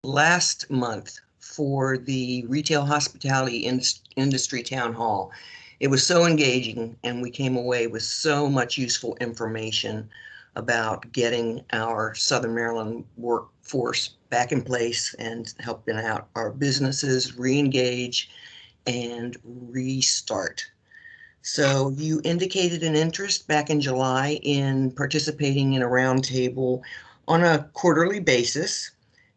last month for the Retail Hospitality Industry Town Hall. It was so engaging, and we came away with so much useful information about getting our Southern Maryland workforce back in place and helping out our businesses re-engage and restart. So you indicated an interest back in July in participating in a roundtable on a quarterly basis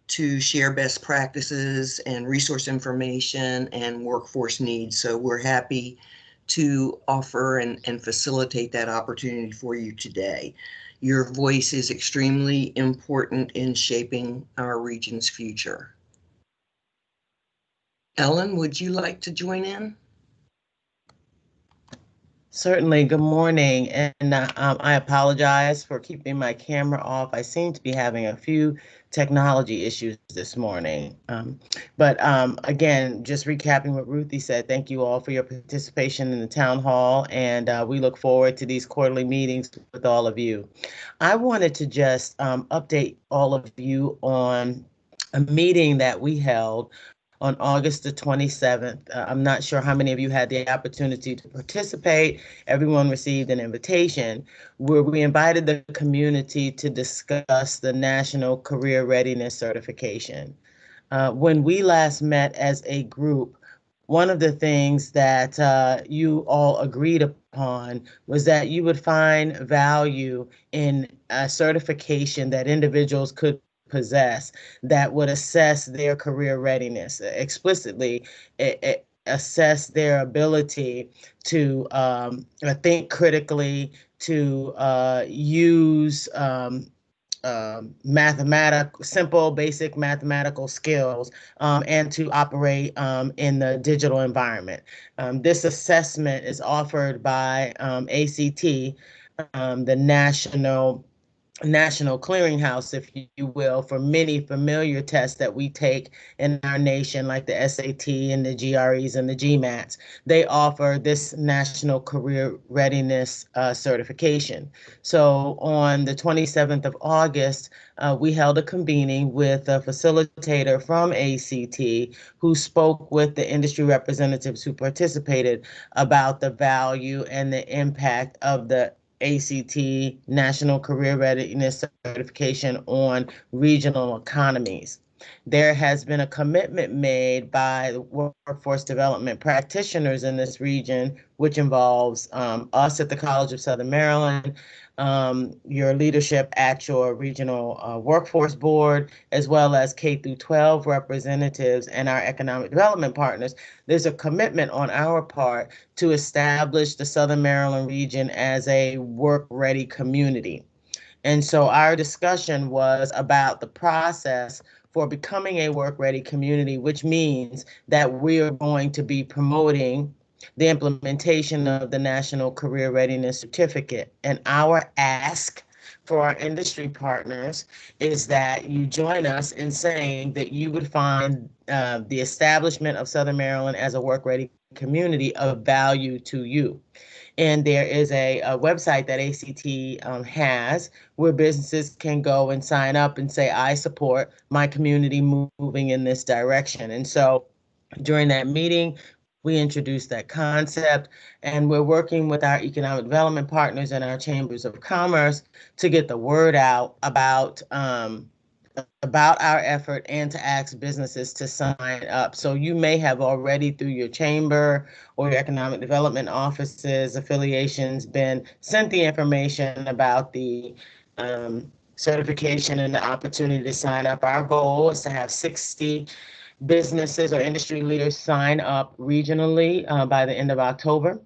to share best practices and resource information and workforce needs. So we're happy to offer and facilitate that opportunity for you today. Your voice is extremely important in shaping our region's future. Ellen, would you like to join in? Certainly. Good morning. And I apologize for keeping my camera off. I seem to be having a few technology issues this morning. But again, just recapping what Ruthie said, thank you all for your participation in the town hall. And we look forward to these quarterly meetings with all of you. I wanted to just update all of you on a meeting that we held on August the 27th. I'm not sure how many of you had the opportunity to participate. Everyone received an invitation where we invited the community to discuss the National Career Readiness Certification. When we last met as a group, one of the things that you all agreed upon was that you would find value in a certification that individuals could possess that would assess their career readiness, explicitly assess their ability to think critically, to use simple, basic mathematical skills, and to operate in the digital environment. This assessment is offered by ACT, the National Clearinghouse, if you will, for many familiar tests that we take in our nation, like the SAT and the GREs and the GMATs. They offer this National Career Readiness certification. So on the 27th of August, we held a convening with a facilitator from ACT who spoke with the industry representatives who participated about the value and the impact of the ACT National Career Readiness Certification on regional economies. There has been a commitment made by the workforce development practitioners in this region, which involves us at the College of Southern Maryland, your leadership at your regional workforce board, as well as K through 12 representatives and our economic development partners. There's a commitment on our part to establish the Southern Maryland region as a work-ready community. And so our discussion was about the process for becoming a work-ready community, which means that we are going to be promoting the implementation of the National Career Readiness Certificate. And our ask for our industry partners is that you join us in saying that you would find the establishment of Southern Maryland as a work-ready community of value to you. And there is a website that ACT has where businesses can go and sign up and say, I support my community moving in this direction. And so during that meeting, we introduced that concept, and we're working with our economic development partners and our chambers of commerce to get the word out about our effort and to ask businesses to sign up. So you may have already, through your chamber or your economic development offices, affiliations, been sent the information about the certification and the opportunity to sign up. Our goal is to have 60 businesses or industry leaders sign up regionally by the end of October,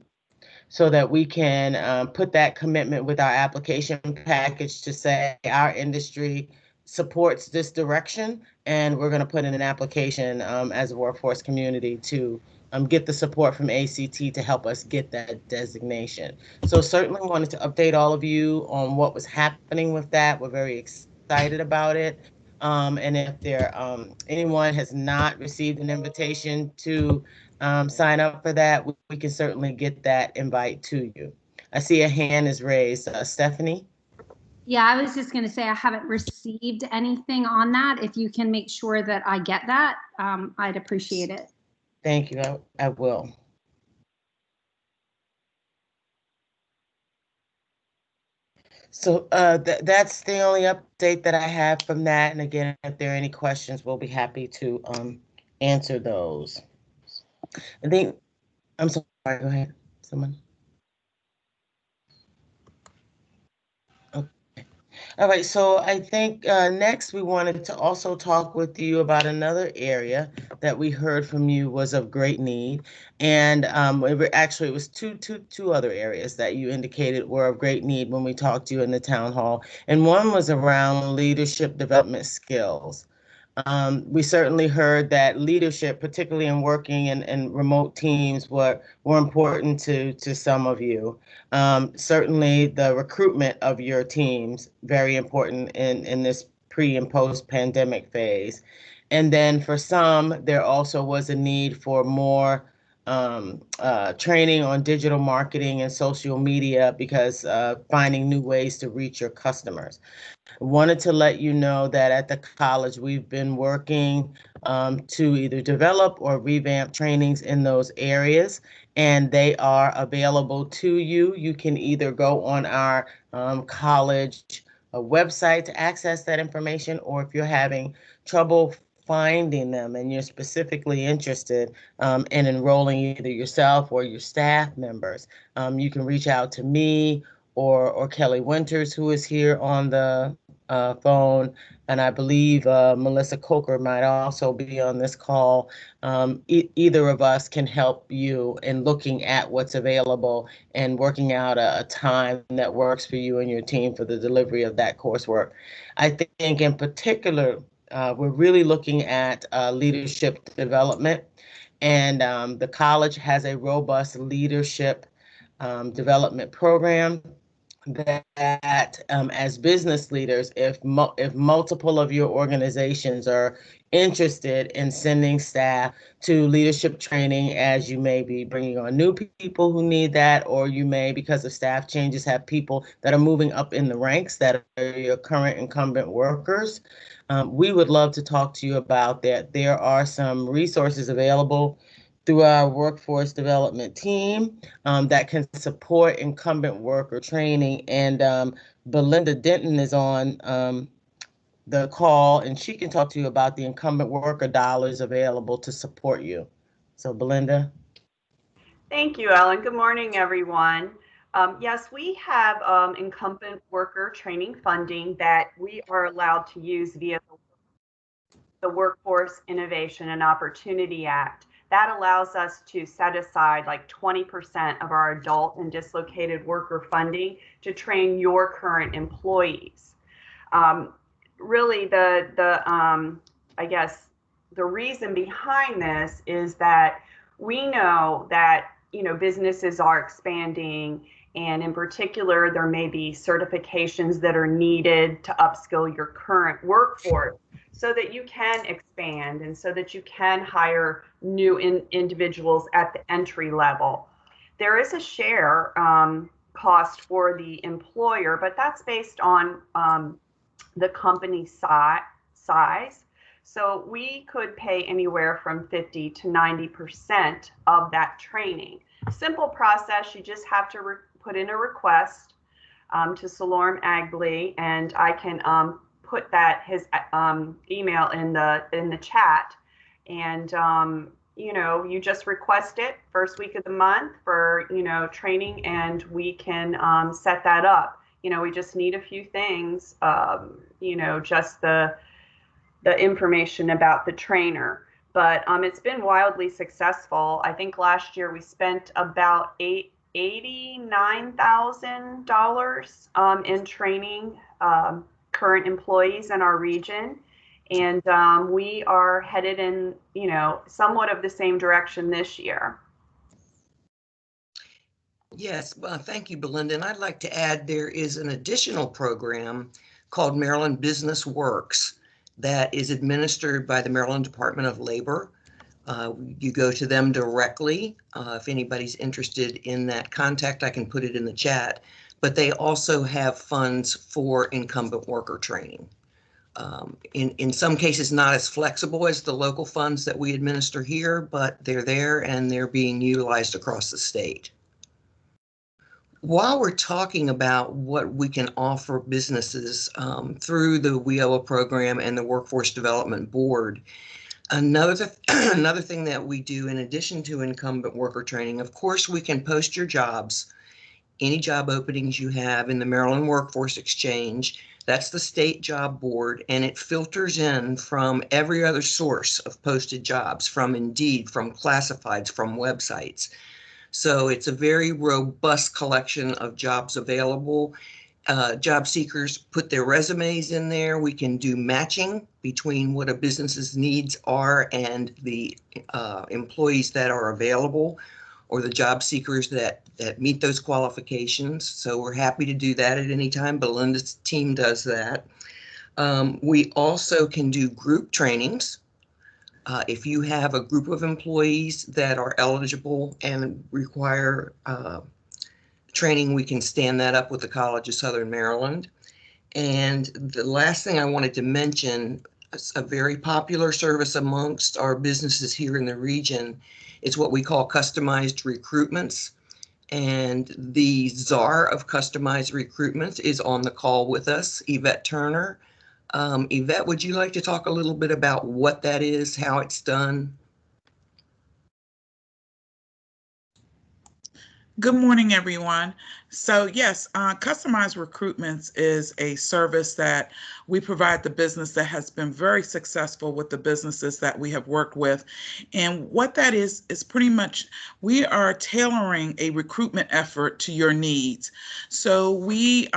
so that we can put that commitment with our application package to say our industry supports this direction, and we're going to put in an application as a workforce community to get the support from ACT to help us get that designation. So certainly wanted to update all of you on what was happening with that. We're very excited about it. And if anyone has not received an invitation to sign up for that, we can certainly get that invite to you. I see a hand is raised. Stephanie? Yeah, I was just going to say I haven't received anything on that. If you can make sure that I get that, I'd appreciate it. Thank you. I will. So that's the only update that I have from that. And again, if there are any questions, we'll be happy to answer those. I think, I'm sorry, go ahead, someone. All right, so I think next we wanted to also talk with you about another area that we heard from you was of great need. And it was two other areas that you indicated were of great need when we talked to you in the town hall. And one was around leadership development skills. We certainly heard that leadership, particularly in working in remote teams, were important to some of you. Certainly the recruitment of your teams, very important in this pre and post pandemic phase. And then for some, there also was a need for more training on digital marketing and social media because finding new ways to reach your customers. Wanted to let you know that at the college, we've been working to either develop or revamp trainings in those areas, and they are available to you. You can either go on our college website to access that information, or if you're having trouble finding them and you're specifically interested in enrolling either yourself or your staff members, you can reach out to me or Kelly Winters, who is here on the phone, and I believe Melissa Coker might also be on this call. Either of us can help you in looking at what's available and working out a time that works for you and your team for the delivery of that coursework. I think in particular, we're really looking at leadership development, and the college has a robust leadership development program that as business leaders, if multiple of your organizations are interested in sending staff to leadership training, as you may be bringing on new people who need that, or you may, because of staff changes, have people that are moving up in the ranks that are your current incumbent workers, we would love to talk to you about that. There are some resources available through our workforce development team that can support incumbent worker training. And Belinda Denton is on the call, and she can talk to you about the incumbent worker dollars available to support you. So Belinda. Thank you, Ellen. Good morning, everyone. Yes, we have incumbent worker training funding that we are allowed to use via the Workforce Innovation and Opportunity Act. That allows us to set aside like 20% of our adult and dislocated worker funding to train your current employees. Really, I guess the reason behind this is that we know that businesses are expanding, and in particular, there may be certifications that are needed to upskill your current workforce so that you can expand and so that you can hire new individuals at the entry level. There is a share cost for the employer, but that's based on the company size. So we could pay anywhere from 50 to 90% of that training. Simple process, you just have to put in a request to Salorm Agley, and I can put his email in the chat, and you just request it first week of the month for training, and we can set that up. We just need a few things, just the information about the trainer. But it's been wildly successful. I think last year we spent about $89,000 in training current employees in our region. And we are headed in, somewhat of the same direction this year. Yes, well, thank you, Belinda. And I'd like to add there is an additional program called Maryland Business Works that is administered by the Maryland Department of Labor. You go to them directly. If anybody's interested in that contact, I can put it in the chat. but they also have funds for incumbent worker training. In some cases, not as flexible as the local funds that we administer here, but they're there and they're being utilized across the state. While we're talking about what we can offer businesses through the WIOA program and the Workforce Development Board, another thing that we do in addition to incumbent worker training, of course, we can post your jobs, any job openings you have in the Maryland Workforce Exchange. That's the state job board, and it filters in from every other source of posted jobs, from Indeed, from classifieds, from websites. So it's a very robust collection of jobs available. Job seekers put their resumes in there. We can do matching between what a business's needs are and the employees that are available, or the job seekers that meet those qualifications. So we're happy to do that at any time. Belinda's team does that. We also can do group trainings. If you have a group of employees that are eligible and require training, we can stand that up with the College of Southern Maryland. And the last thing I wanted to mention, a very popular service amongst our businesses here in the region, is what we call customized recruitments. And the czar of customized recruitments is on the call with us, Yvette Turner. Yvette, would you like to talk a little bit about what that is, how it's done? Good morning, everyone. So yes, customized recruitments is a service that we provide the business that has been very successful with the businesses that we have worked with. And what that is pretty much, we are tailoring a recruitment effort to your needs. So we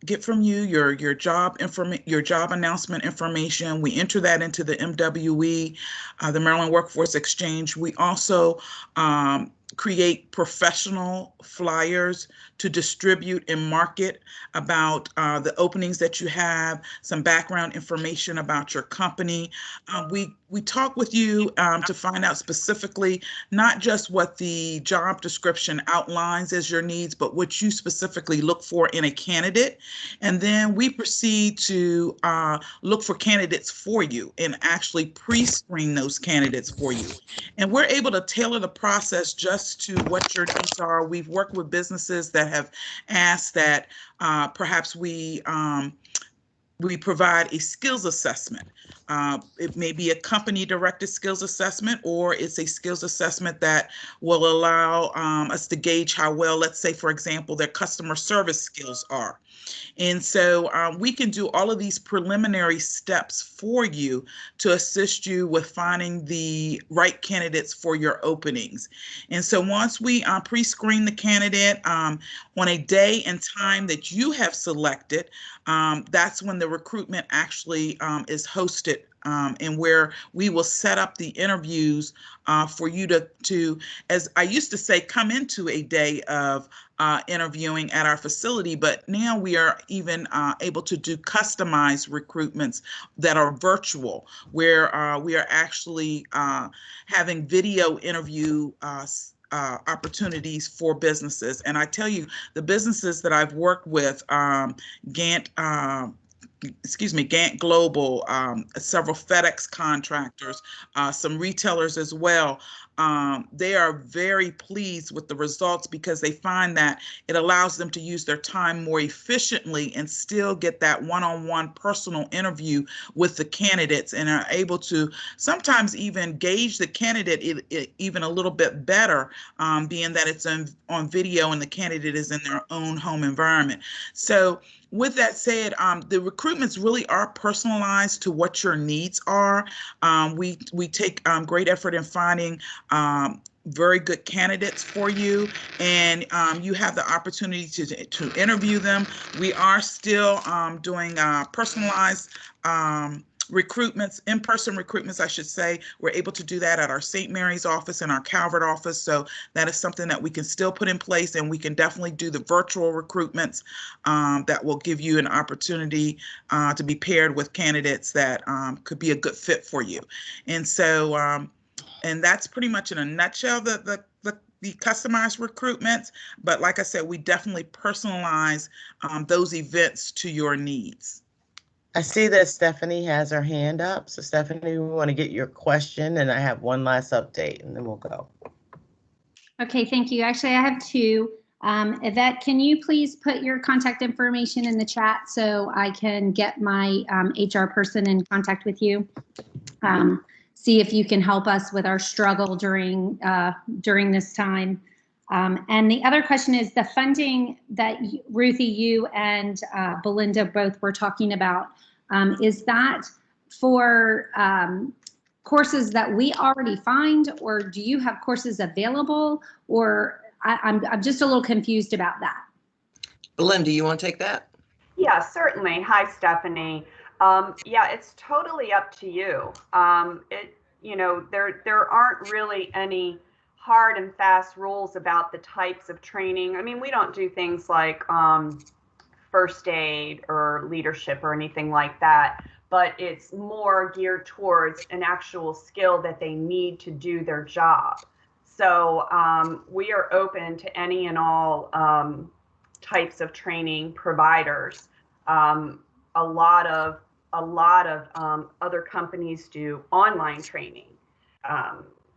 get from you your job announcement information. We enter that into the MWE, the Maryland Workforce Exchange. We also create professional flyers to distribute and market about the openings that you have, some background information about your company. We talk with you to find out specifically not just what the job description outlines as your needs, but what you specifically look for in a candidate. And then we proceed to look for candidates for you and actually pre-screen those candidates for you. And we're able to tailor the process just to what your needs are. We've worked with businesses that have asked that perhaps we provide a skills assessment. It may be a company-directed skills assessment, or it's a skills assessment that will allow us to gauge how well, let's say, for example, their customer service skills are. And so we can do all of these preliminary steps for you to assist you with finding the right candidates for your openings. And so once we pre-screen the candidate on a day and time that you have selected, that's when the recruitment actually is hosted, and where we will set up the interviews for you to, as I used to say, come into a day of interviewing at our facility, but now we are even able to do customized recruitments that are virtual, where we are actually having video interview opportunities for businesses. And I tell you, the businesses that I've worked with, Gant Global, several FedEx contractors, some retailers as well. They are very pleased with the results because they find that it allows them to use their time more efficiently and still get that one-on-one personal interview with the candidates, and are able to sometimes even gauge the candidate even a little bit better, being that it's on video and the candidate is in their own home environment. So with that said, the recruitments really are personalized to what your needs are. We take great effort in finding very good candidates for you, and you have the opportunity to interview them. We are still doing personalized recruitments, in-person recruitments, I should say. We're able to do that at our St. Mary's office and our Calvert office. So that is something that we can still put in place, and we can definitely do the virtual recruitments that will give you an opportunity to be paired with candidates that could be a good fit for you. And so, and that's pretty much in a nutshell the the customized recruitments, but like I said, we definitely personalize those events to your needs. I see that Stephanie has her hand up. So Stephanie, we want to get your question, and I have one last update, and then we'll go. Okay, thank you. Actually, I have two. Yvette, can you please put your contact information in the chat so I can get my HR person in contact with you? See if you can help us with our struggle during this time. And the other question is the funding that Ruthie, you and Belinda both were talking about. Is that for courses that we already find, or do you have courses available? Or I'm just a little confused about that. Belinda, you want to take that? Yeah, certainly. Hi, Stephanie. Yeah, it's totally up to you. There aren't really any hard and fast rules about the types of training. I mean, we don't do things like first aid or leadership or anything like that, but it's more geared towards an actual skill that they need to do their job. So we are open to any and all types of training providers. A lot of other companies do online training.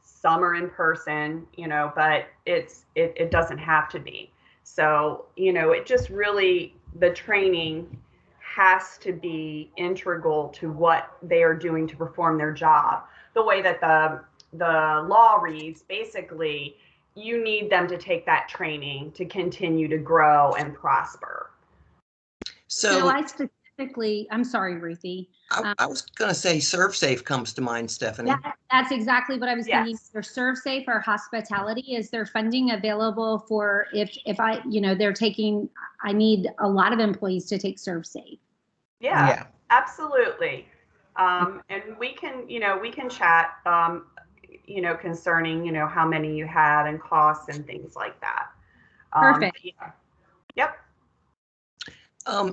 Some are in person, but it doesn't have to be. So, it just really, the training has to be integral to what they are doing to perform their job. The way that the law reads, basically, you need them to take that training to continue to grow and prosper. So I specifically, I'm sorry, Ruthie. I was going to say ServSafe comes to mind, Stephanie. That's exactly what I was thinking. Yes. For ServSafe or hospitality, is there funding available for if I, they're taking, I need a lot of employees to take ServSafe. Yeah, absolutely. And we can chat, concerning, how many you have and costs and things like that. Perfect. Yeah. Yep.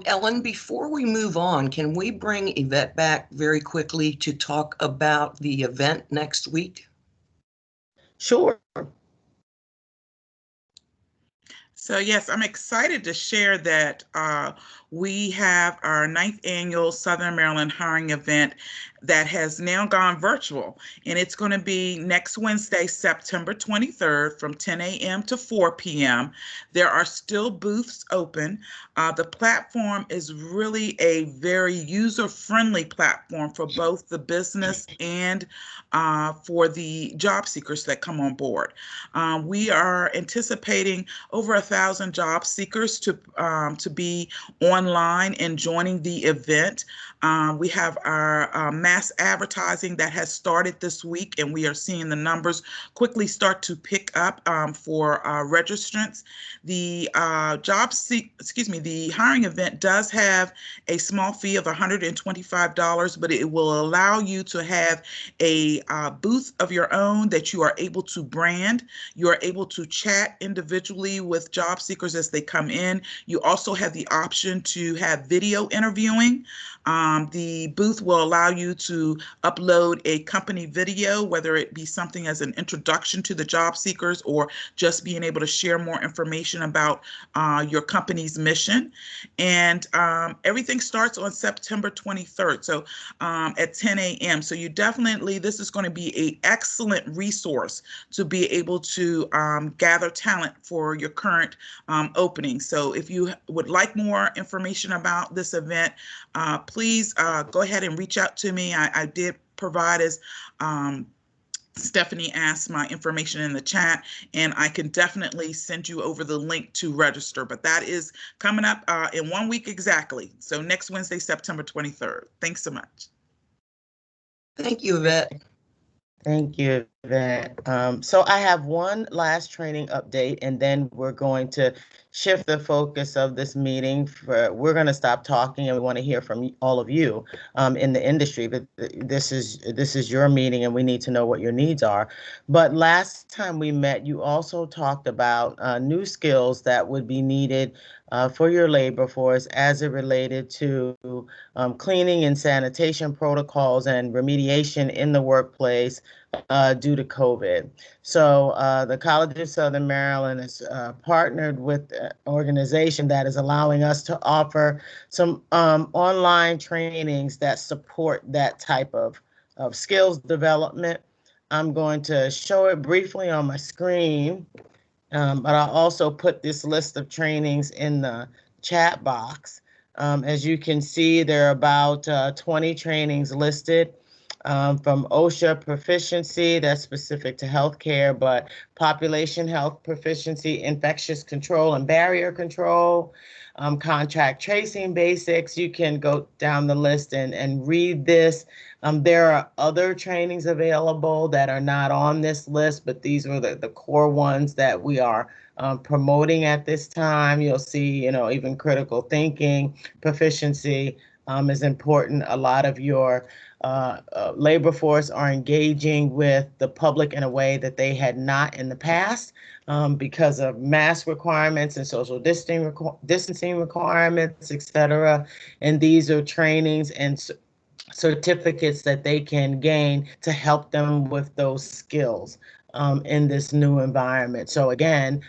Ellen, before we move on, can we bring Yvette back very quickly to talk about the event next week? Sure. So yes, I'm excited to share that we have our 9th annual Southern Maryland hiring event that has now gone virtual, and it's going to be next Wednesday, September 23rd from 10 a.m. to 4 p.m. There are still booths open. The platform is really a very user-friendly platform for both the business and for the job seekers that come on board. We are anticipating over 1,000 job seekers to be online and joining the event. We have our mass advertising that has started this week, and we are seeing the numbers quickly start to pick up for registrants. The the hiring event does have a small fee of $125, but it will allow you to have a booth of your own that you are able to brand. You are able to chat individually with job seekers as they come in. You also have the option to have video interviewing. The booth will allow you to upload a company video, whether it be something as an introduction to the job seekers or just being able to share more information about your company's mission. And everything starts on September 23rd, so at 10 a.m. So you definitely, this is going to be an excellent resource to be able to gather talent for your current opening. So if you would like more information about this event, please go ahead and reach out to me. I did provide, as Stephanie asked, my information in the chat, and I can definitely send you over the link to register. But that is coming up in 1 week exactly. So next Wednesday, September 23rd. Thanks so much. Thank you, Yvette. Thank you, Yvette. So I have one last training update, and then we're going to shift the focus of this meeting. We're going to stop talking, and we want to hear from all of you in the industry. But this is your meeting, and we need to know what your needs are. But last time we met, you also talked about new skills that would be needed for your labor force as it related to cleaning and sanitation protocols and remediation in the workplace, due to COVID. So the College of Southern Maryland is partnered with an organization that is allowing us to offer some online trainings that support that type of skills development. I'm going to show it briefly on my screen, but I'll also put this list of trainings in the chat box. As you can see, there are about 20 trainings listed. From OSHA proficiency, that's specific to healthcare, but population health proficiency, infectious control and barrier control, contract tracing basics. You can go down the list and read this. There are other trainings available that are not on this list, but these are the core ones that we are promoting at this time. You'll see, even critical thinking, proficiency is important. A lot of your labor force are engaging with the public in a way that they had not in the past because of mask requirements and social distancing requirements, et cetera. And these are trainings and certificates that they can gain to help them with those skills in this new environment. So again,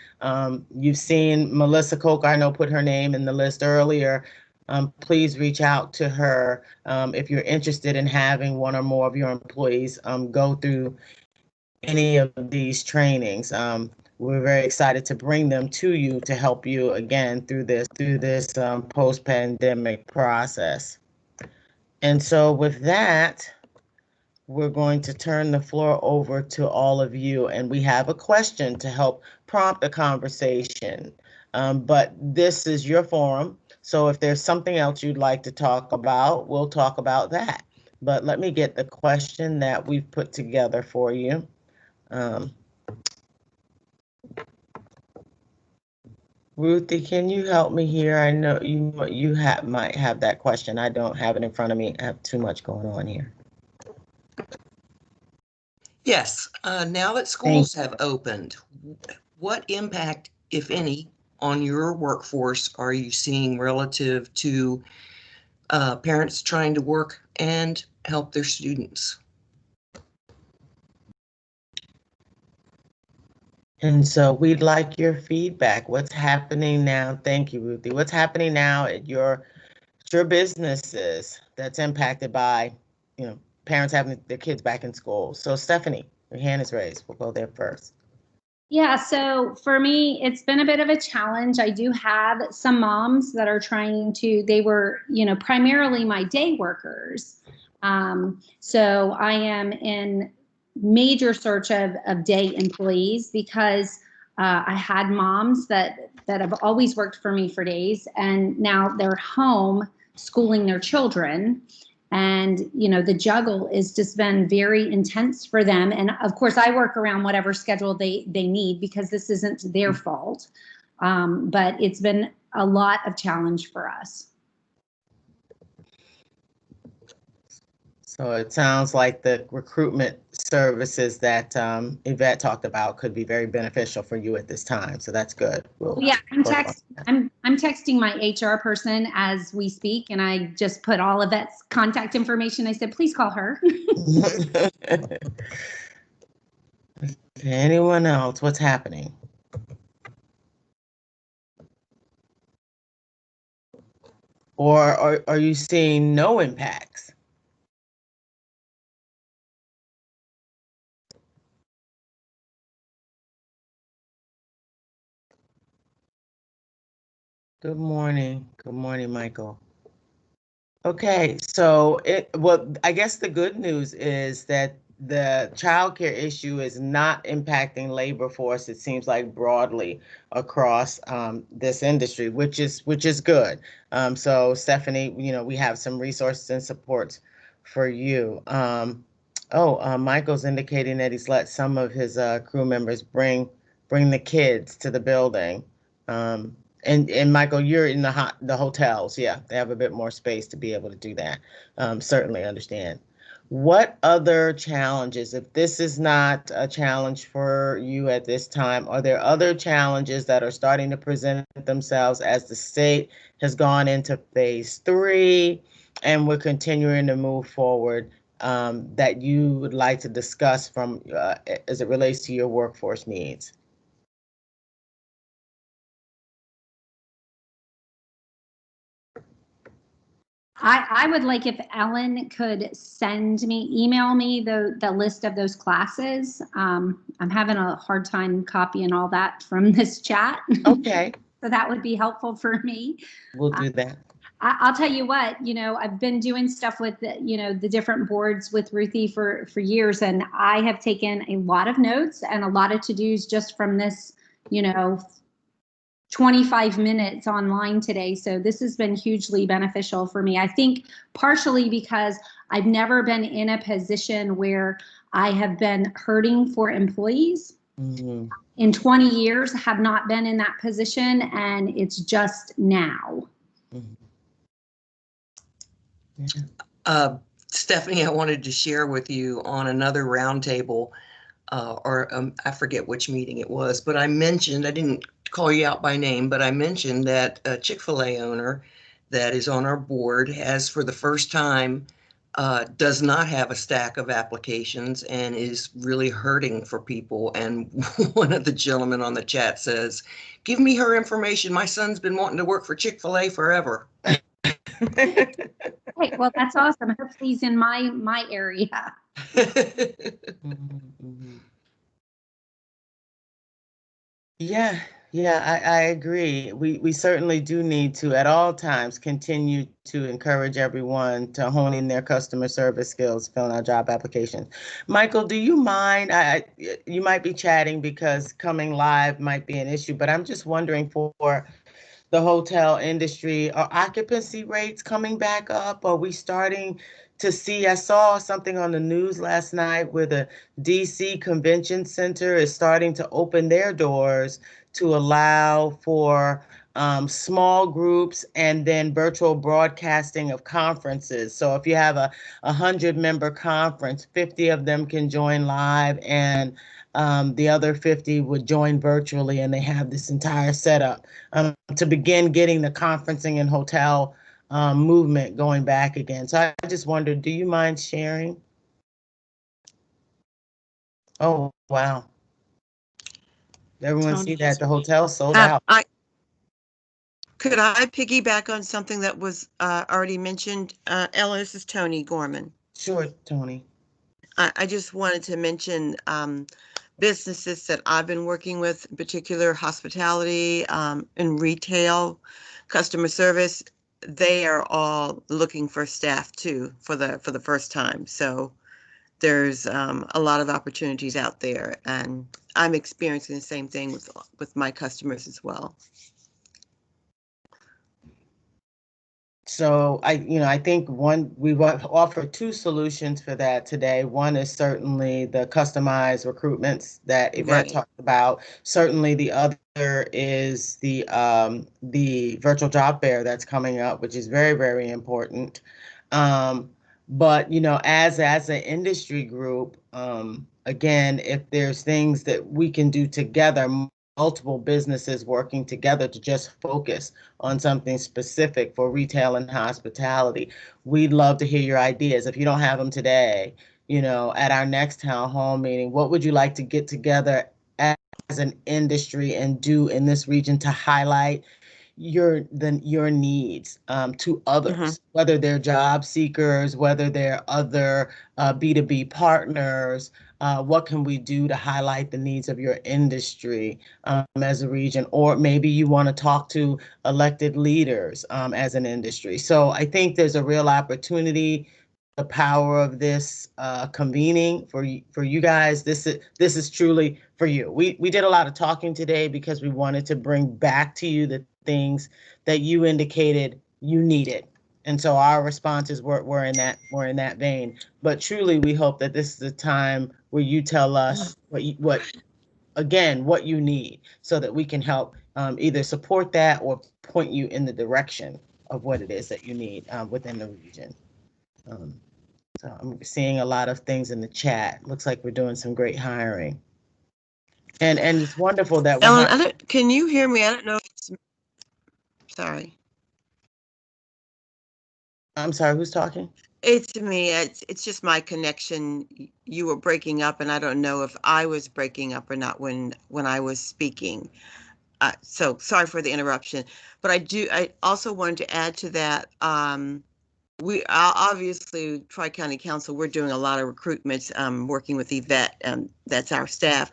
you've seen Melissa Coke, I know, put her name in the list earlier. Please reach out to her if you're interested in having one or more of your employees go through any of these trainings. We're very excited to bring them to you to help you again through this post-pandemic process. And so with that, we're going to turn the floor over to all of you, and we have a question to help prompt a conversation. But this is your forum, so if there's something else you'd like to talk about, we'll talk about that. But let me get the question that we've put together for you. Ruthie, can you help me here? I know you might have that question. I don't have it in front of me. I have too much going on here. Yes, now that schools have opened, what impact, if any, on your workforce are you seeing relative to parents trying to work and help their students? And so we'd like your feedback. What's happening now? Thank you, Ruthie. What's happening now at your businesses that's impacted by, parents having their kids back in school? So Stephanie, your hand is raised. We'll go there first. Yeah, so for me, it's been a bit of a challenge. I do have some moms that are they were, primarily my day workers. So I am in major search of day employees because I had moms that have always worked for me for days, and now they're home schooling their children. And, the juggle has just been very intense for them. And of course, I work around whatever schedule they need because this isn't their fault. But it's been a lot of challenge for us. So it sounds like the recruitment services that Yvette talked about could be very beneficial for you at this time. So that's good. Yeah, I'm texting my HR person as we speak, and I just put all of Yvette's contact information. I said, please call her. Anyone else? What's happening? Or are you seeing no impacts? Good morning. Good morning, Michael. Okay, so I guess the good news is that the childcare issue is not impacting labor force. It seems like broadly across this industry, which is good. So Stephanie, we have some resources and supports for you. Michael's indicating that he's let some of his crew members bring the kids to the building. And Michael, you're in the hotels. Yeah, they have a bit more space to be able to do that. Certainly understand. What other challenges, if this is not a challenge for you at this time, are there other challenges that are starting to present themselves as the state has gone into phase 3 and we're continuing to move forward that you would like to discuss from as it relates to your workforce needs? I would like if Ellen could email me the list of those classes. I'm having a hard time copying all that from this chat. Okay. So that would be helpful for me. We'll do that. I'll tell you what, I've been doing stuff with the different boards with Ruthie for years, and I have taken a lot of notes and a lot of to-dos just from this, 25 minutes online today. So this has been hugely beneficial for me. I think partially because I've never been in a position where I have been hurting for employees. Mm-hmm. In 20 years, have not been in that position, and it's just now. Mm-hmm. Yeah. Stephanie, I wanted to share with you on another roundtable, I forget which meeting it was, but I didn't call you out by name, but I mentioned that a Chick-fil-A owner that is on our board has, for the first time, does not have a stack of applications and is really hurting for people. And one of the gentlemen on the chat says, "Give me her information. My son's been wanting to work for Chick-fil-A forever." Hey, well, that's awesome. Hopefully he's in my area. Mm-hmm. Yeah, I agree. We certainly do need to, at all times, continue to encourage everyone to hone in their customer service skills, filling out job applications. Michael, do you mind? You might be chatting because coming live might be an issue, but I'm just wondering for the hotel industry, are occupancy rates coming back up? Are we starting to see? I saw something on the news last night where the DC Convention Center is starting to open their doors to allow for small groups and then virtual broadcasting of conferences. So if you have a 100-member conference, 50 of them can join live, and the other 50 would join virtually, and they have this entire setup to begin getting the conferencing and hotel movement going back again. So I just wondered, do you mind sharing? Oh, wow. Everyone see that the hotel sold out. Could I piggyback on something that was already mentioned? Ellen, this is Tony Gorman. Sure, Tony. I just wanted to mention businesses that I've been working with, in particular hospitality and retail, customer service. They are all looking for staff too for the first time. So there's a lot of opportunities out there, and I'm experiencing the same thing with my customers as well. So I think we've offered two solutions for that today. One is certainly the customized recruitments that Yvette talked about. Certainly the other is the virtual job fair that's coming up, which is very, very important. But as an industry group, again, if there's things that we can do together, multiple businesses working together to just focus on something specific for retail and hospitality, we'd love to hear your ideas. If you don't have them today, at our next town hall meeting, what would you like to get together as an industry and do in this region to highlight your needs to others, whether they're job seekers, whether they're other B2B partners? What can we do to highlight the needs of your industry as a region? Or maybe you want to talk to elected leaders as an industry. So I think there's a real opportunity. The power of this convening for you guys. This is truly for you. We did a lot of talking today because we wanted to bring back to you the things that you indicated you needed. And so our responses were in that vein. But truly, we hope that this is a time where you tell us what you need, so that we can help either support that or point you in the direction of what it is that you need within the region. So I'm seeing a lot of things in the chat. Looks like we're doing some great hiring. And it's wonderful that Ellen, can you hear me? I don't know if it's, sorry. I'm sorry, who's talking? It's me. It's just my connection. You were breaking up, and I don't know if I was breaking up or not when I was speaking. So sorry for the interruption. But I also wanted to add to that. We obviously Tri-County Council. We're doing a lot of recruitments. Working with Yvette, and that's our staff.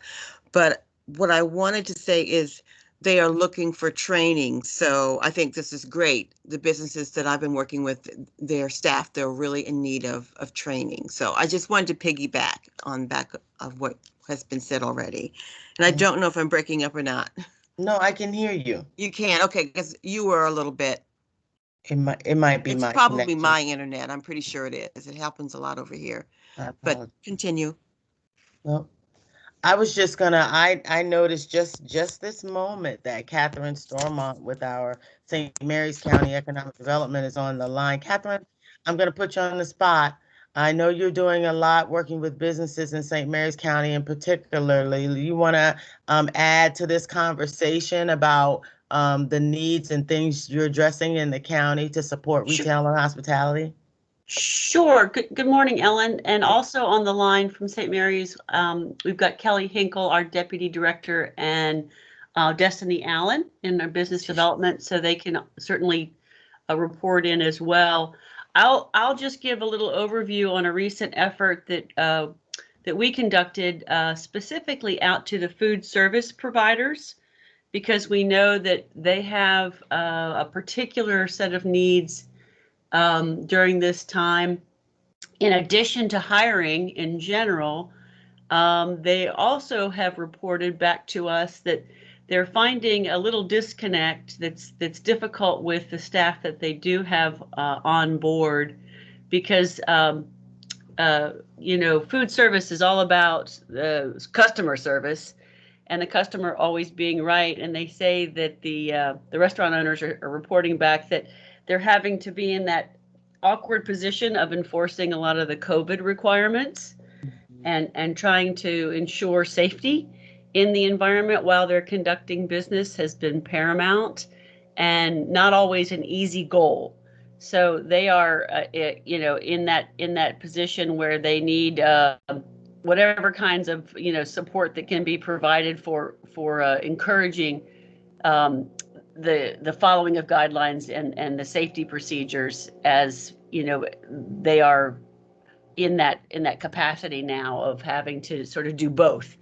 But what I wanted to say is, they are looking for training. So I think this is great. The businesses that I've been working with, their staff, they're really in need of training. So I just wanted to piggyback on back of what has been said already. And I don't know if I'm breaking up or not. No, I can hear you. You can, okay, because you were a little bit. It might be It's my probably connection. my internet. I'm pretty sure it is. It happens a lot over here. But continue. Well, I was just gonna, I noticed just this moment that Catherine Stormont with our St. Mary's County Economic Development is on the line. Catherine, I'm gonna put you on the spot. I know you're doing a lot working with businesses in St. Mary's County, and particularly, you wanna add to this conversation about the needs and things you're addressing in the county to support retail and hospitality? Sure. Good morning, Ellen. And also on the line from St. Mary's, we've got Kelly Hinkle, our Deputy Director, and Destiny Allen in our business development, so they can certainly report in as well. I'll just give a little overview on a recent effort that we conducted specifically out to the food service providers, because we know that they have a particular set of needs during this time. In addition to hiring in general, they also have reported back to us that they're finding a little disconnect that's difficult with the staff that they do have on board, because food service is all about customer service, and the customer always being right. And they say that the restaurant owners are reporting back that they're having to be in that awkward position of enforcing a lot of the COVID requirements and trying to ensure safety in the environment while they're conducting business has been paramount, and not always an easy goal. So they are, in that position where they need whatever kinds of support that can be provided for encouraging the following of guidelines and the safety procedures, as they are in that capacity now of having to sort of do both.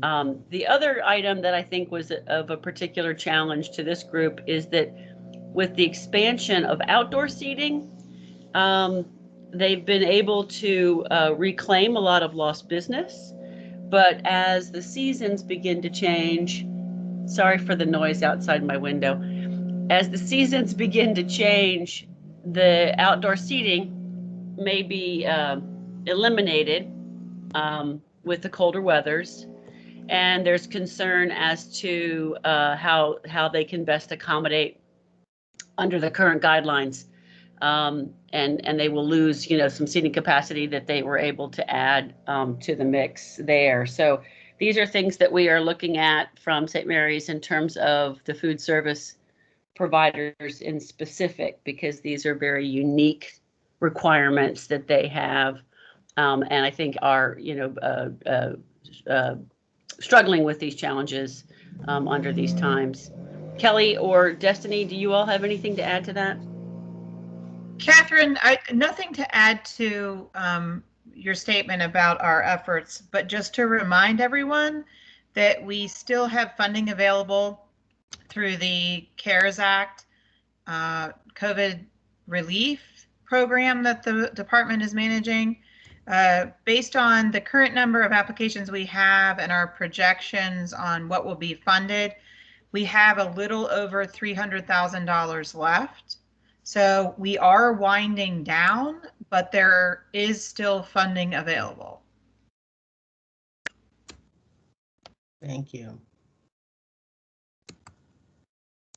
The other item that I think was of a particular challenge to this group is that with the expansion of outdoor seating, they've been able to reclaim a lot of lost business. But as the seasons begin to change, sorry for the noise outside my window. As the seasons begin to change, the outdoor seating may be eliminated with the colder weathers, and there's concern as to how they can best accommodate under the current guidelines, and they will lose some seating capacity that they were able to add to the mix there. So these are things that we are looking at from St. Mary's in terms of the food service providers in specific, because these are very unique requirements that they have, and I think are struggling with these challenges under these times. Kelly or Destiny, do you all have anything to add to that? Catherine, nothing to add to your statement about our efforts, but just to remind everyone that we still have funding available through the CARES Act COVID relief program that the department is managing. Based on the current number of applications we have and our projections on what will be funded, we have a little over $300,000 left. So we are winding down, but there is still funding available. Thank you.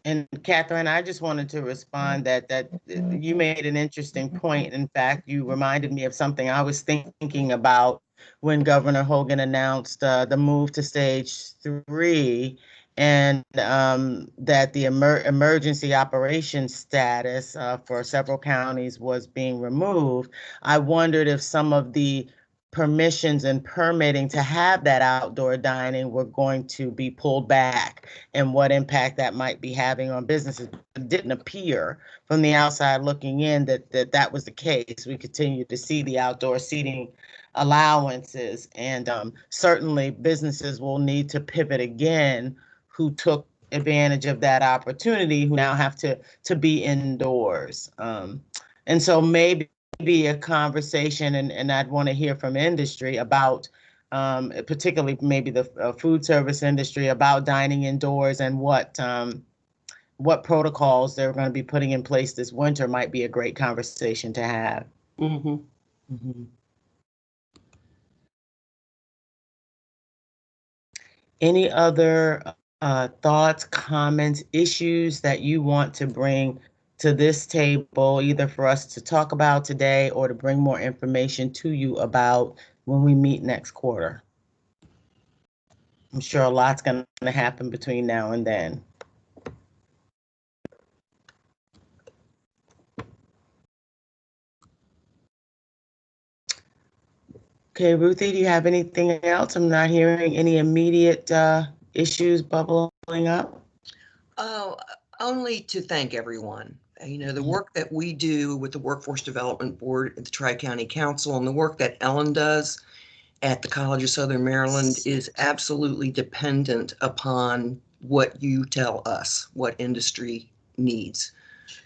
And Catherine, I just wanted to respond that you made an interesting point. In fact, you reminded me of something I was thinking about when Governor Hogan announced the move to stage 3. and that the emergency operations status for several counties was being removed, I wondered if some of the permissions and permitting to have that outdoor dining were going to be pulled back and what impact that might be having on businesses. It didn't appear from the outside looking in that was the case. We continue to see the outdoor seating allowances, and certainly businesses will need to pivot again who took advantage of that opportunity, who now have to be indoors. And so maybe a conversation, and I'd want to hear from industry about, particularly maybe the food service industry, about dining indoors and what protocols they're going to be putting in place this winter might be a great conversation to have. Mm-hmm. Mm-hmm. Any other thoughts, comments, issues that you want to bring to this table, either for us to talk about today or to bring more information to you about when we meet next quarter? I'm sure a lot's going to happen between now and then. Okay, Ruthie, do you have anything else? I'm not hearing any immediate issues bubbling up. Oh, only to thank everyone. You know, the work that we do with the Workforce Development Board at the Tri-County Council and the work that Ellen does at the College of Southern Maryland is absolutely dependent upon what you tell us, what industry needs.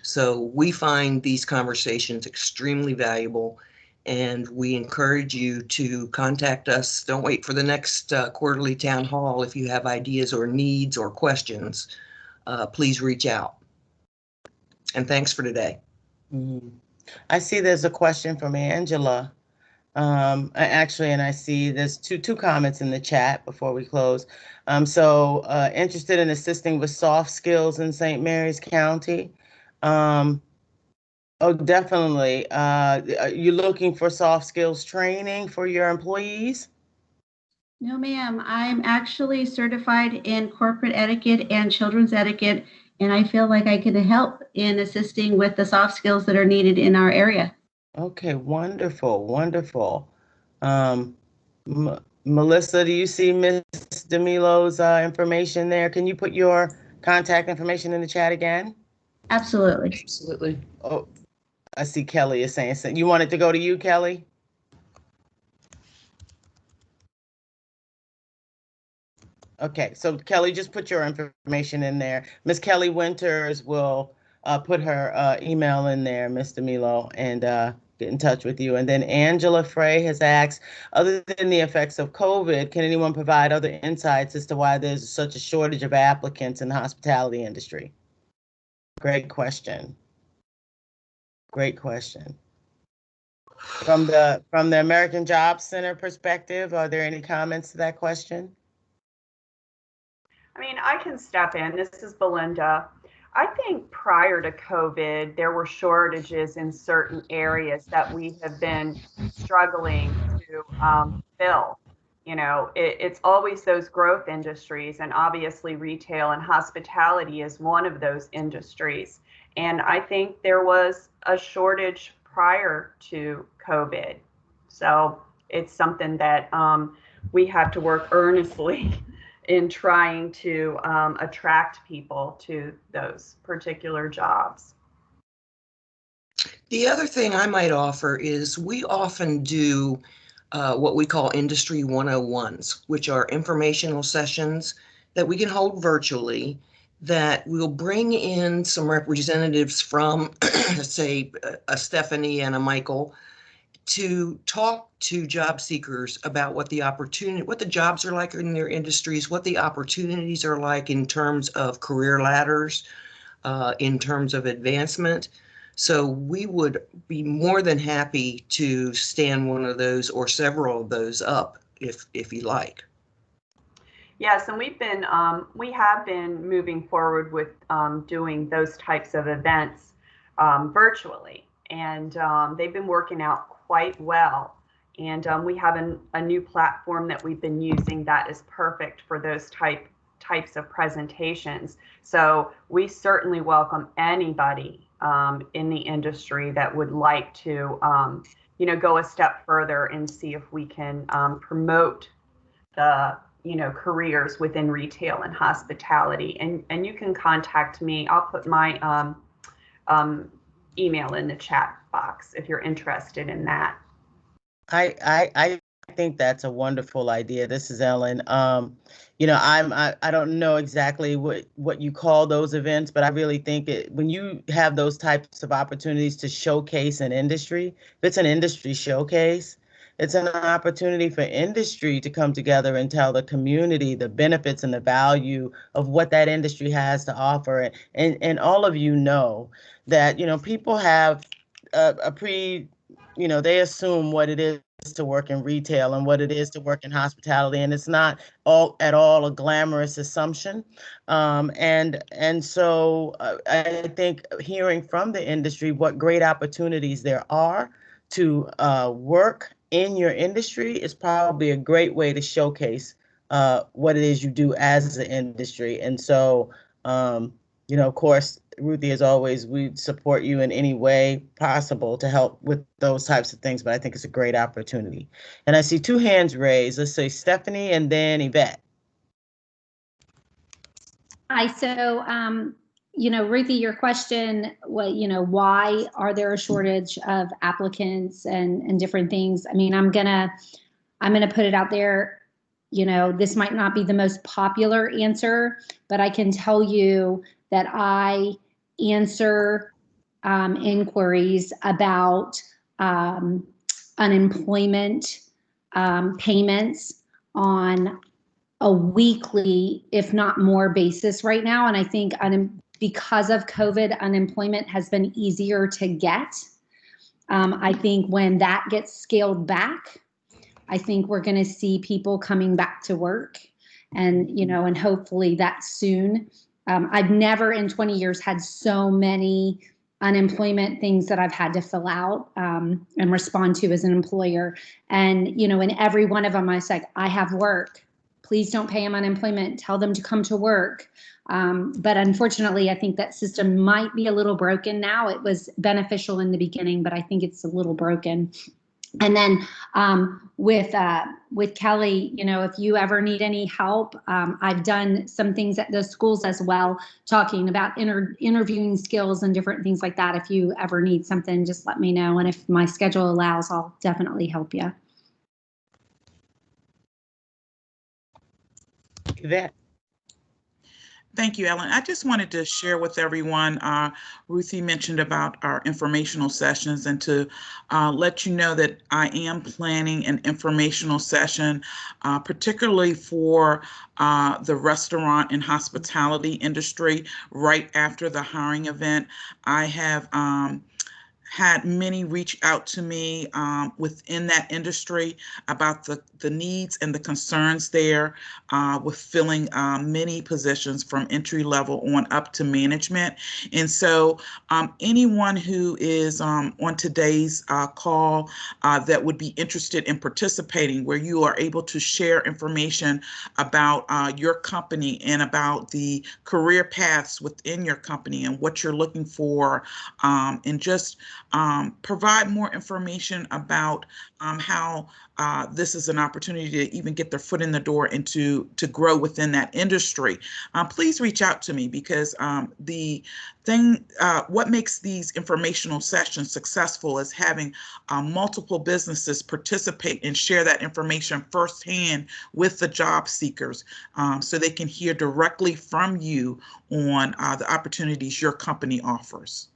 So we find these conversations extremely valuable, and we encourage you to contact us. Don't wait for the next quarterly town hall. If you have ideas or needs or questions, please reach out. And thanks for today. Mm-hmm. I see there's a question from Angela. Actually, and I see there's two comments in the chat before we close. Interested in assisting with soft skills in St. Mary's County. Oh, definitely. Are you looking for soft skills training for your employees? No, ma'am. I'm actually certified in corporate etiquette and children's etiquette, and I feel like I could help in assisting with the soft skills that are needed in our area. Okay, wonderful, wonderful. Melissa, do you see Ms. DeMilo's information there? Can you put your contact information in the chat again? Absolutely. Absolutely. Oh, I see Kelly is saying something. You want it to go to you, Kelly? Okay, so Kelly, just put your information in there. Miss Kelly Winters will put her email in there, Mr. DeMilo, and get in touch with you. And then Angela Frey has asked, other than the effects of COVID, can anyone provide other insights as to why there's such a shortage of applicants in the hospitality industry? Great question. Great question. From the American Jobs Center perspective, are there any comments to that question? I mean, I can step in. This is Belinda. I think prior to COVID, there were shortages in certain areas that we have been struggling to fill. You know, it's always those growth industries, and obviously retail and hospitality is one of those industries. And I think there was a shortage prior to COVID. So it's something that we have to work earnestly in trying to attract people to those particular jobs. The other thing I might offer is we often do what we call Industry 101s, which are informational sessions that we can hold virtually that will bring in some representatives from, say, a Stephanie and a Michael, to talk to job seekers about what the jobs are like in their industries, what the opportunities are like in terms of career ladders, in terms of advancement. So we would be more than happy to stand one of those or several of those up if you like. Yes, and we have been moving forward with doing those types of events virtually, and they've been working out quite well. And we have a new platform that we've been using that is perfect for those types types of presentations. So we certainly welcome anybody in the industry that would like to, go a step further and see if we can promote the careers within retail and hospitality. And you can contact me. I'll put my email in the chat box if you're interested in that. I think that's a wonderful idea. This is Ellen. I don't know exactly what you call those events, but I really think when you have those types of opportunities to showcase an industry, if it's an industry showcase, it's an opportunity for industry to come together and tell the community the benefits and the value of what that industry has to offer. And all of you know that, people have they assume what it is to work in retail and what it is to work in hospitality, and it's not at all a glamorous assumption. So I think hearing from the industry what great opportunities there are to work in your industry is probably a great way to showcase what it is you do as an industry. And so, of course, Ruthie, as always, we support you in any way possible to help with those types of things, but I think it's a great opportunity. And I see two hands raised. Let's say Stephanie and then Yvette. Hi, so, Ruthie, your question, why are there a shortage of applicants and different things? I mean, I'm gonna put it out there. This might not be the most popular answer, but I can tell you that I answer inquiries about unemployment payments on a weekly, if not more, basis right now. And I think because of COVID, unemployment has been easier to get. I think when that gets scaled back, I think we're going to see people coming back to work, and and hopefully that soon. I've never in 20 years had so many unemployment things that I've had to fill out and respond to as an employer. And in every one of them, I said, I have work. Please don't pay them unemployment. Tell them to come to work. But unfortunately, I think that system might be a little broken now. It was beneficial in the beginning, but I think it's a little broken. And then with Kelly, if you ever need any help, I've done some things at the schools as well, talking about interviewing skills and different things like that. If you ever need something, just let me know. And if my schedule allows, I'll definitely help you. Yvette. Thank you, Ellen. I just wanted to share with everyone, Ruthie mentioned about our informational sessions, and to let you know that I am planning an informational session, particularly for the restaurant and hospitality industry right after the hiring event. I have had many reach out to me within that industry about the needs and the concerns there with filling many positions from entry level on up to management. And so anyone who is on today's call that would be interested in participating, where you are able to share information about your company and about the career paths within your company and what you're looking for, and just provide more information about how this is an opportunity to even get their foot in the door and to grow within that industry. Please reach out to me, because what makes these informational sessions successful is having multiple businesses participate and share that information firsthand with the job seekers, so they can hear directly from you on the opportunities your company offers.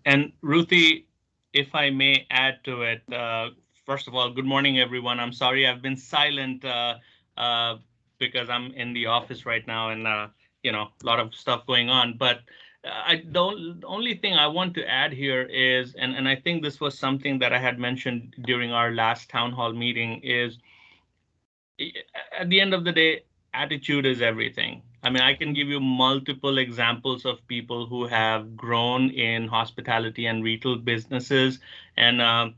And Ruthie, if I may add to it, first of all, good morning, everyone. I'm sorry I've been silent because I'm in the office right now, and a lot of stuff going on. But the only thing I want to add here is, and I think this was something that I had mentioned during our last town hall meeting, is at the end of the day, attitude is everything. I mean, I can give you multiple examples of people who have grown in hospitality and retail businesses. And,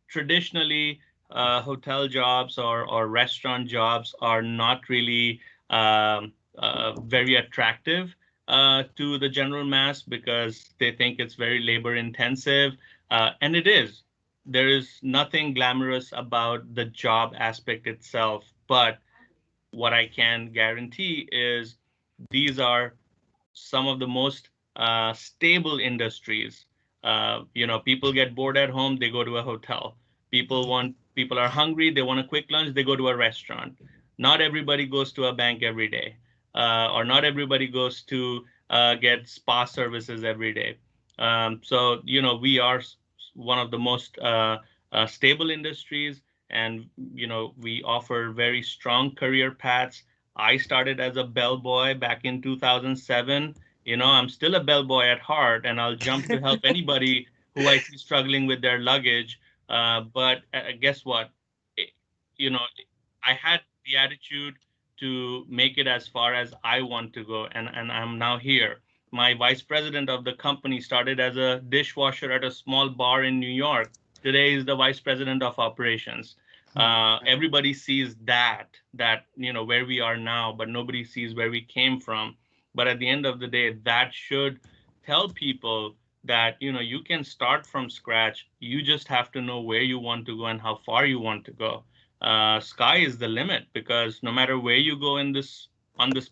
traditionally, hotel jobs or restaurant jobs are not really very attractive to the general mass because they think it's very labor intensive. And it is. There is nothing glamorous about the job aspect itself. But what I can guarantee is these are some of the most stable industries. People get bored at home, they go to a hotel. People are hungry, they want a quick lunch, they go to a restaurant. Not everybody goes to a bank every day, or not everybody goes to get spa services every day. So we are one of the most stable industries, and we offer very strong career paths. I started as a bellboy back in 2007. I'm still a bellboy at heart, and I'll jump to help anybody who I see struggling with their luggage. But guess what? It- you know, I had the attitude to make it as far as I want to go, and I'm now here. My vice president of the company started as a dishwasher at a small bar in New York. Today is the vice president of operations. Everybody sees that where we are now, but nobody sees where we came from. But at the end of the day, that should tell people that you can start from scratch. You just have to know where you want to go and how far you want to go. Sky is the limit, because no matter where you go on this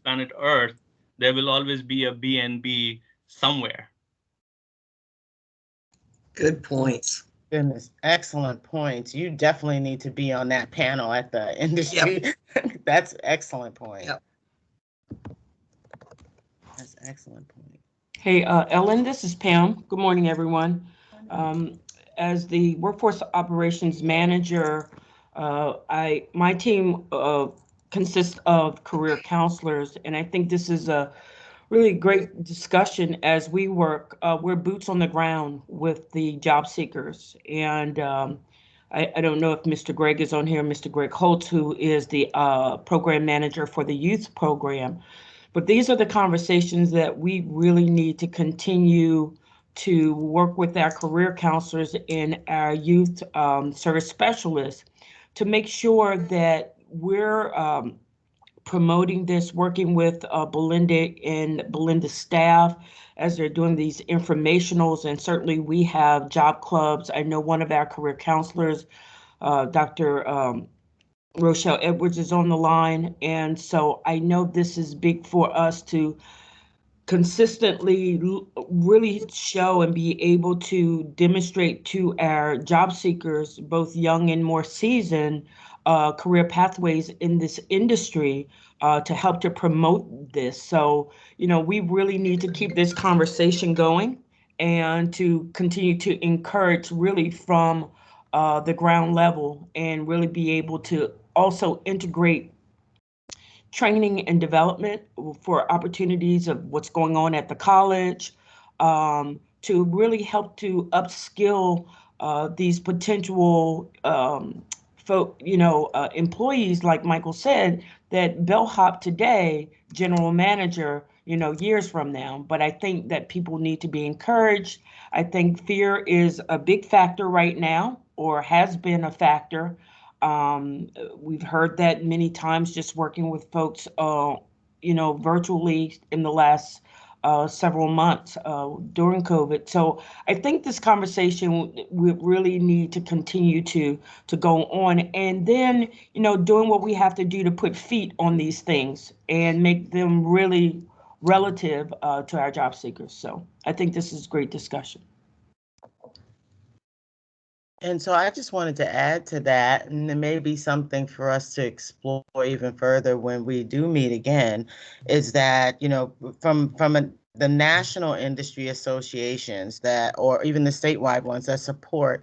planet Earth, there will always be a B&B somewhere. Good points. Goodness, excellent points. You definitely need to be on that panel at the industry. Yep. That's excellent point. Yep. That's excellent point. Hey, Ellen, this is Pam. Good morning, everyone. As the Workforce Operations Manager, my team consists of career counselors, and I think this is a really great discussion as we work. We're boots on the ground with the job seekers. And I don't know if Mr. Greg is on here, Mr. Greg Holtz, who is the program manager for the youth program. But these are the conversations that we really need to continue to work with our career counselors and our youth service specialists to make sure that we're promoting this, working with Belinda and Belinda's staff as they're doing these informationals. And certainly we have job clubs. I know one of our career counselors, Dr. Rochelle Edwards, is on the line. And so I know this is big for us to consistently really show and be able to demonstrate to our job seekers, both young and more seasoned, career pathways in this industry to help to promote this. So, we really need to keep this conversation going and to continue to encourage really from the ground level, and really be able to also integrate training and development for opportunities of what's going on at the college, to really help to upskill these potential employees, like Michael said, that bellhop today, general manager, years from now. But I think that people need to be encouraged. I think fear is a big factor right now, or has been a factor. We've heard that many times just working with folks, virtually in the last several months during COVID. So I think this conversation, we really need to continue to go on, and then, doing what we have to do to put feet on these things and make them really relative to our job seekers. So I think this is great discussion. And so I just wanted to add to that, and it may be something for us to explore even further when we do meet again, is that, from the national industry associations or even the statewide ones that support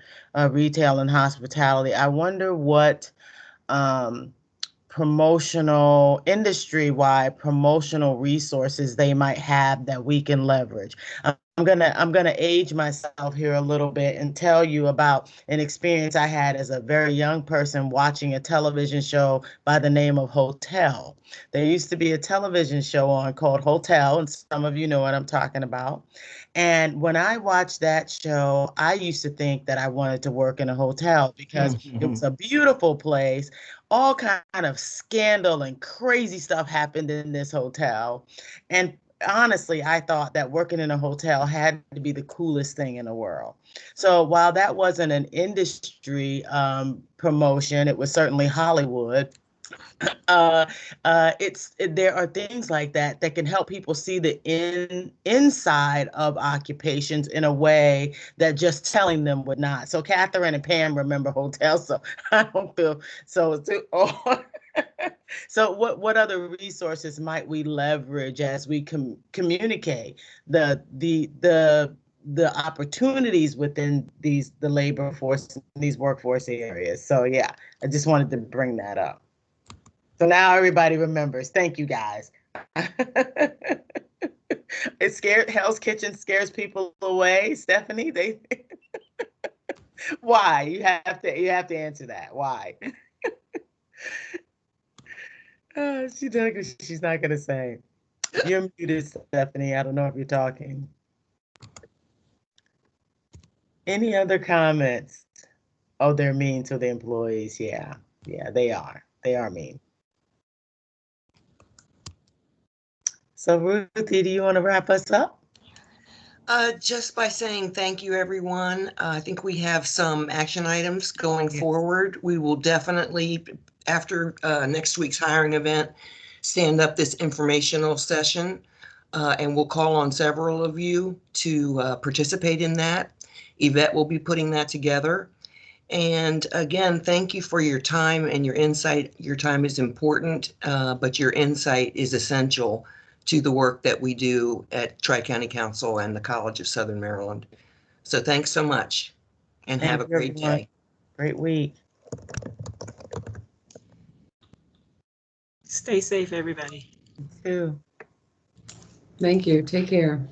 retail and hospitality, I wonder what industry-wide promotional resources they might have that we can leverage. gonna age myself here a little bit and tell you about an experience I had as a very young person watching a television show by the name of Hotel. There used to be a television show on called Hotel, and some of you know what I'm talking about. And when I watched that show, I used to think that I wanted to work in a hotel because it was a beautiful place. All kind of scandal and crazy stuff happened in this hotel. And honestly, I thought that working in a hotel had to be the coolest thing in the world. So while that wasn't an industry promotion, it was certainly Hollywood. There are things like that that can help people see the inside of occupations in a way that just telling them would not. So Catherine and Pam remember hotels, so I don't feel so. So what other resources might we leverage as we communicate the opportunities within the labor force, these workforce areas? So yeah, I just wanted to bring that up. So now everybody remembers. Thank you, guys. Hell's Kitchen scares people away, Stephanie. Why? You have to answer that. Why? She's not gonna say. You're muted, Stephanie. I don't know if you're talking. Any other comments? Oh, they're mean to the employees. Yeah, they are. They are mean. So Ruthie, do you want to wrap us up? Just by saying thank you, everyone. I think we have some action items going forward. We will definitely, after next week's hiring event, stand up this informational session, and we'll call on several of you to participate in that. Yvette will be putting that together. And again, thank you for your time and your insight. Your time is important, but your insight is essential to the work that we do at Tri-County Council and the College of Southern Maryland. So thanks so much and have a great day. Great week. Stay safe, everybody. You too. Thank you. Take care.